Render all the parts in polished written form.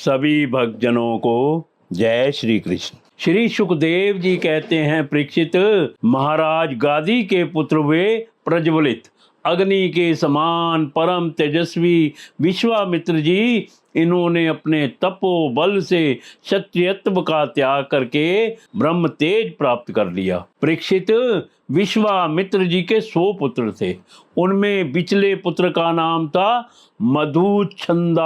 सभी भक्तजनों को जय श्री कृष्ण। श्री सुखदेव जी कहते हैं, परीक्षित महाराज गादी के पुत्र वे प्रज्वलित अग्नि के समान परम तेजस्वी विश्वामित्र जी, इन्होंने अपने तपोबल से क्षत्रियत्व का त्याग करके ब्रह्म तेज प्राप्त कर लिया। परीक्षित विश्वामित्र जी के 100 पुत्र थे। उनमें बिचले पुत्र का नाम था मधुछंदा,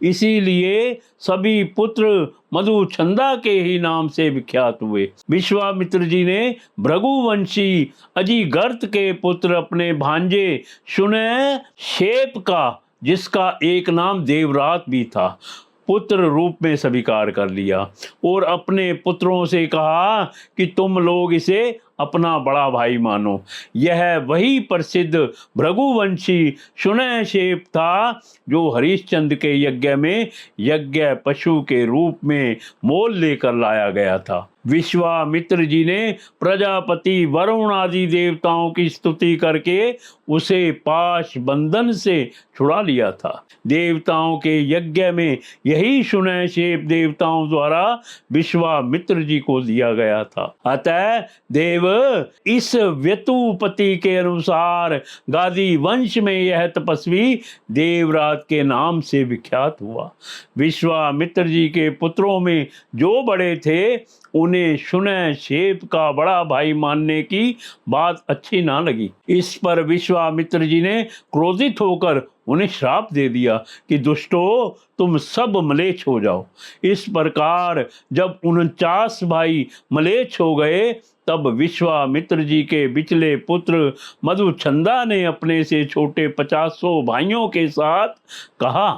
इसीलिए सभी पुत्र मधुछंदा के ही नाम से विख्यात हुए। विश्वामित्र जी ने भृगुवंशी अजिगर्त के पुत्र अपने भांजे शुनैक्षेप का, जिसका एक नाम देवरात भी था, पुत्र रूप में स्वीकार कर लिया और अपने पुत्रों से कहा कि तुम लोग इसे अपना बड़ा भाई मानो। यह वही प्रसिद्ध भृगुवंशी शुनैक्षेप था जो हरिश्चंद्र के यज्ञ में यज्ञ पशु के रूप में मोल लेकर लाया गया था। विश्वामित्र जी ने प्रजापति वरुण आदि देवताओं की स्तुति करके उसे पाश बंधन से छुड़ा लिया था। देवताओं के यज्ञ में यही शुनैक्षेप देवताओं द्वारा विश्वामित्र जी को दिया गया था। अतः देव इस व्यतुपति के अनुसार गादी वंश में यह तपस्वी देवरात के नाम से विख्यात हुआ। विश्वामित्र जी के पुत्रों में जो बड़े थे उन्हें शुनैक्षेप का बड़ा भाई मानने की बात अच्छी ना लगी। इस पर विश्वामित्र जी ने क्रोधित होकर उन्हें श्राप दे दिया कि दुष्टो, तुम सब मलेच्छ हो जाओ। इस प्रकार जब 49 भाई मलेच्छ हो गए, तब विश्वामित्र जी के बिचले पुत्र मधुछंदा ने अपने से छोटे 50 भाइयों के साथ कहा,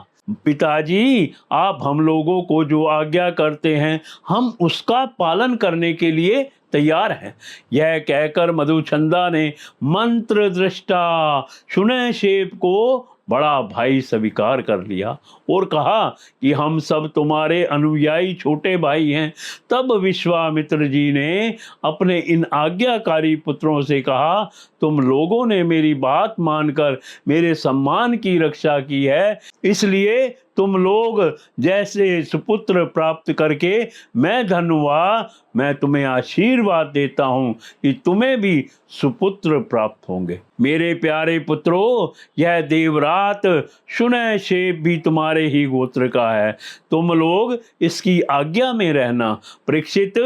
पिताजी, आप हम लोगों को जो आज्ञा करते हैं हम उसका पालन करने के लिए तैयार हैं। यह कहकर मधुछंदा ने मंत्र दृष्टा शुनैक्षेप को बड़ा भाई स्वीकार कर लिया और कहा कि हम सब तुम्हारे अनुयायी छोटे भाई हैं। तब विश्वामित्र जी ने अपने इन आज्ञाकारी पुत्रों से कहा, तुम लोगों ने मेरी बात मानकर मेरे सम्मान की रक्षा की है, इसलिए तुम लोग जैसे सुपुत्र प्राप्त करके मैं धन्य हुआ, मैं तुम्हें आशीर्वाद देता हूँ कि तुम्हें भी सुपुत्र प्राप्त होंगे। मेरे प्यारे पुत्रों, यह देवरात शुनैक्षेप भी तुम्हारे ही गोत्र का है, तुम लोग इसकी आज्ञा में रहना। परीक्षित,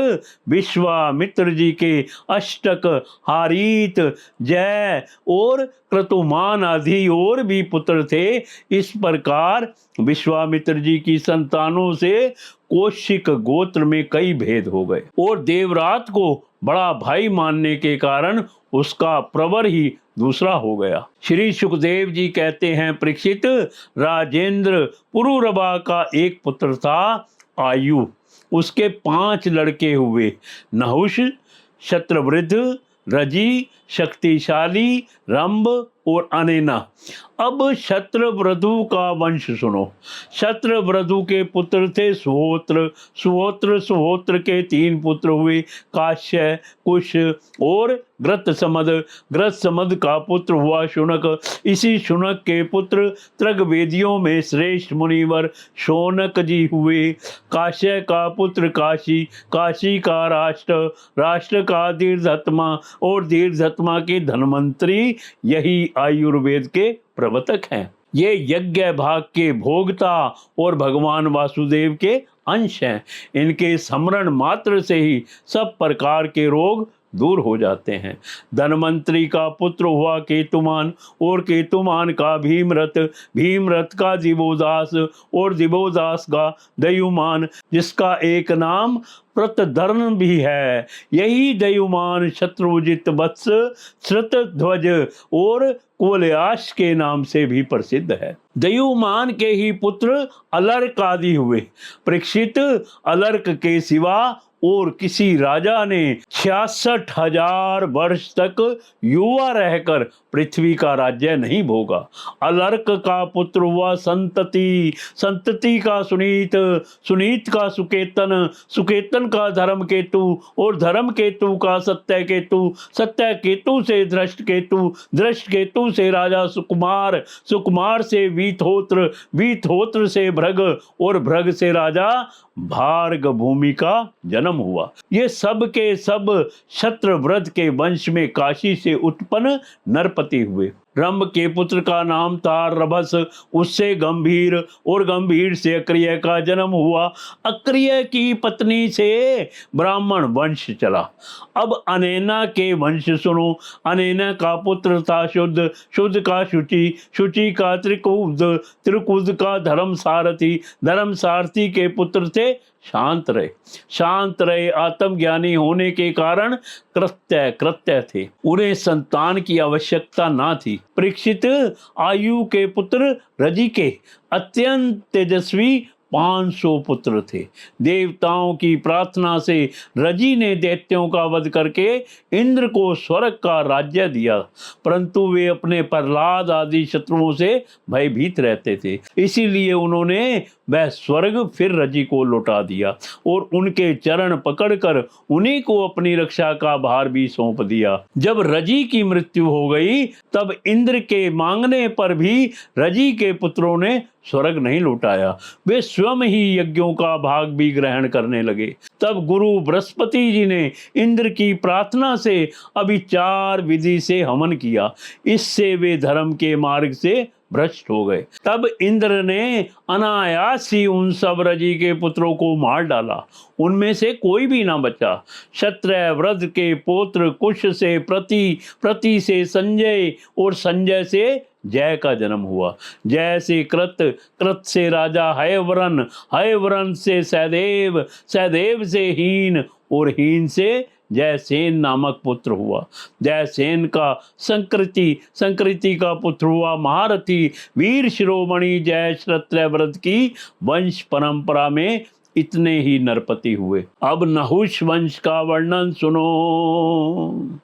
विश्वामित्र जी के अष्टक, हारीत, जय और क्रतुमान आदि और भी पुत्र थे। इस प्रकार विश्वामित्र जी की संतानों से कौशिक गोत्र में कई भेद हो गए और देवरात को बड़ा भाई मानने के कारण उसका प्रवर ही दूसरा हो गया। श्री सुखदेव जी कहते हैं, परीक्षित, राजेंद्र पुरुरवा का एक पुत्र था आयु। उसके 5 लड़के हुए, नहुष, शत्रवृद्ध, रजी, शक्तिशाली, रंभ और अनेना। अब शत्रवृद्धु का वंश सुनो। शत्रवृद्धु के पुत्र थे सुहोत्र। सुहोत्र के 3 पुत्र हुए, काश्य, कुश और ग्रतसमद। ग्रतसमद का पुत्र हुआ शुनक। इसी शुनक के पुत्र त्रिगवेदियों में श्रेष्ठ मुनिवर शौनक जी हुए। काश्य का पुत्र काशी, काशी का राष्ट्र, राष्ट्र का दीर्घत्मा और दीर्घत्मा के धन्वंतरी, यही आयुर्वेद के प्रवर्तक हैं। ये यज्ञ भाग के भोगता और भगवान वासुदेव के अंश हैं। इनके स्मरण मात्र से ही सब प्रकार के रोग दूर हो जाते हैं। धन्वंतरी का पुत्र हुआ केतुमान और केतुमान का भीमरथ, भीमरथ का दिवोदास और दिवोदास का दयुमान, जिसका एक नाम प्रतधर्म भी है। यही दयुमान शत्रुजित वत्स, श्रुतध्वज और कुवलयाश के नाम से भी प्रसिद्ध है। दयुमान के ही पुत्र अलर्क आदि हुए। परीक्षित, अलर्क के सिवा और किसी राजा ने 66,000 वर्ष तक युवा रहकर पृथ्वी का राज्य नहीं भोगा। अलर्क का पुत्र हुआ संतति, संतति का सुनीत, सुनीत का सुकेतन, सुकेतन का धर्म केतु और धर्म केतु का सत्य केतु, सत्य केतु से दृष्ट केतु, दृष्ट केतु से राजा सुकुमार, सुकुमार से वीतहोत्र, वीतहोत्र से भृग और भृग से राजा भार्ग भूमि का जन्म हुआ। ये सब के सब शत्रव्रत के वंश में काशी से उत्पन्न नरपति हुए। रंभ के पुत्र का नाम था रभस, उससे गंभीर और गंभीर से अक्रिय का जन्म हुआ। अक्रिय की पत्नी से ब्राह्मण वंश चला। अब अनैना के वंश सुनो। अनैना का पुत्र था शुद्ध, शुद्ध का शुचि, शुचि का त्रिकुद, त्रिकुद का धर्म सारथी, धर्म सारथी के पुत्र थे शांत रहे। शांत रहे आत्मज्ञानी होने के कारण कृत्य कृत्य थे, उन्हें संतान की आवश्यकता ना थी। परीक्षित आयु के पुत्र रजि के अत्यंत तेजस्वी 500 पुत्र थे। देवताओं की प्रार्थना से रजि ने दैत्यों का वध करके इंद्र को स्वर्ग का राज्य दिया, परंतु वे अपने प्रहलाद आदि शत्रुओं से भयभीत रहते थे, इसीलिए उन्होंने वह स्वर्ग फिर रजि को लौटा दिया और उनके चरण पकड़कर उन्हीं को अपनी रक्षा का भार भी सौंप दिया। जब रजि की मृत्यु हो गई तब इंद्र के मांगने पर भी रजि के पुत्रों ने स्वर्ग नहीं लौटाया, वे स्वयं ही यज्ञों का भाग भी ग्रहण करने लगे। तब गुरु बृहस्पति जी ने इंद्र की प्रार्थना से अभिचार विधि से हवन किया, इससे वे धर्म के मार्ग से भ्रष्ट हो गए। तब इंद्र ने अनायास ही उन सब रजि के पुत्रों को मार डाला, उनमें से कोई भी ना बचा। क्षत्रव्रत के पुत्र कुश से प्रति, प्रति से संजय और संजय से जय का जन्म हुआ। जय से कृत, कृत से राजा हयवरन, हयवरन से सहदेव, सहदेव से हीन और हीन से जयसेन नामक पुत्र हुआ। जयसेन का संकृति, संकृति का पुत्र हुआ महारथी वीर शिरोमणि जय क्षत्रव्रत की वंश परंपरा में इतने ही नरपति हुए। अब नहुष वंश का वर्णन सुनो।